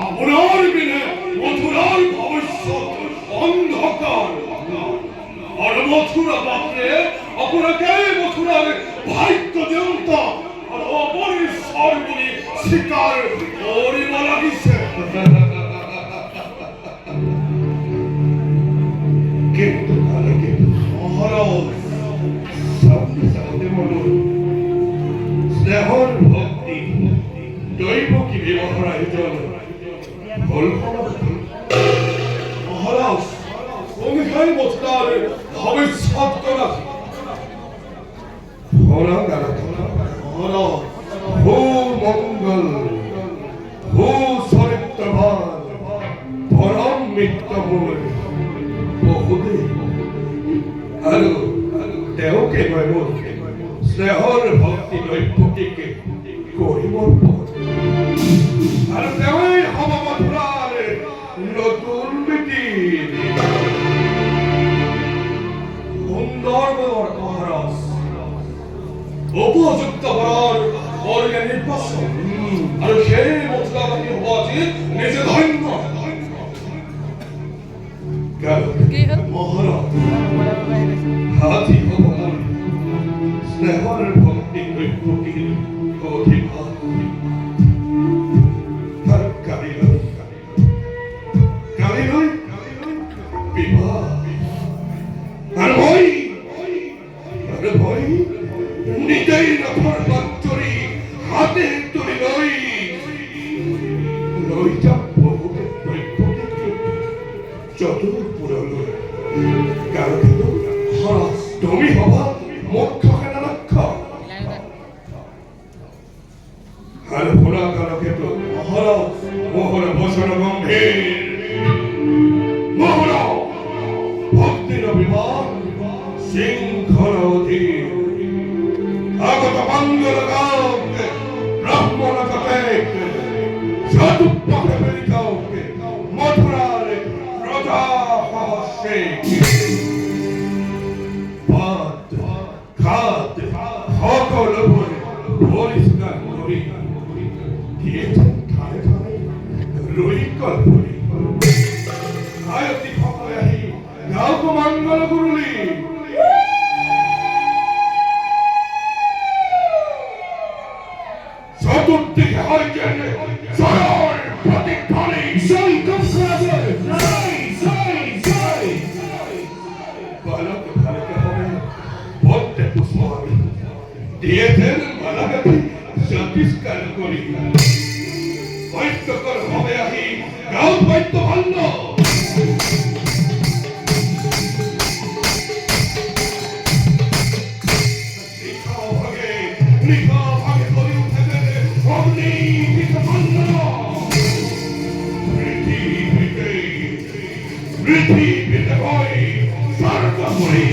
আপনার বিনে মথুরার ভবিষ্যৎ অন্ধকার আর মথুরা পাত্রে আপনাকে মথুরার ভাগ্য দেবতা আর অপরের সর্বনি শিকার করিবা লাগিছে। কিন্তু মহারাজ সামনে সামনে বলুন স্নেহর ভক্তি দৈব কি ব্যবহার আয়োজন মহারাজ অঙ্গীকার মথুরার ভবিষ্যৎ করা মহারাজ ভূ মঙ্গল ভূ চরিত্রবান পরম মিত্রমূল বহুদে আৰু তেওঁকে মই মোৰ স্নেহৰ ভক্তি নৈপতিকে কৰিবৰ আৰু তেওঁই হ'ব মথুৰাৰ নতুন নীতি সুন্দৰ মহাৰাজ উপযুক্ত বৰৰ বৰ্গে নিৰ্বাচন আৰু সেই মথুৰাবাসী হ'ব আজি নিজে ধন্য মহারাজ হাতি ভগবান স্নেহর ভক্তি প্রকৃতির অধিকার তার কালিলয় বিবাহ আর ভয় নিজেই রথর বাচ্চরি হাতে তুলি লই যাব চতুর্পুরলৈ তুমি হবা মুখ্য সেনাধ্যক্ষ আর ঘোড়া কালক্ষেত্র মোহর বসন গম্ভীর মোহর ভক্তির বিমান শৃঙ্খল অধীর আগত মঙ্গল গাঁকে ব্রাহ্মণ কপে চতুর্পথে বেরিকাওকে মথুরার প্রজা হস্যে সকল পরিষ্কার করি দিয়েছেন ঠায় ঠায় রৈকল পরি আয়তি সকলে আহি গাঁওক মঙ্গল গুরুলি চতুর্দিকে হয় যেন জয়ের প্রতিধ্বনি জয় কংসা জয় জয় জয় বালক ভালকে হবে বলতে পুষ্পবাদী দিয়েছেন বালাগাতি সতিষ্কার করি বৈদ্যকর হবে আহি গাঁও বৈদ্য ভাল্য নিখা ভাগে করি উঠে দেবে অগ্নি পিঠ ভাল্য পৃথিবীতে বই স্বর্গ করি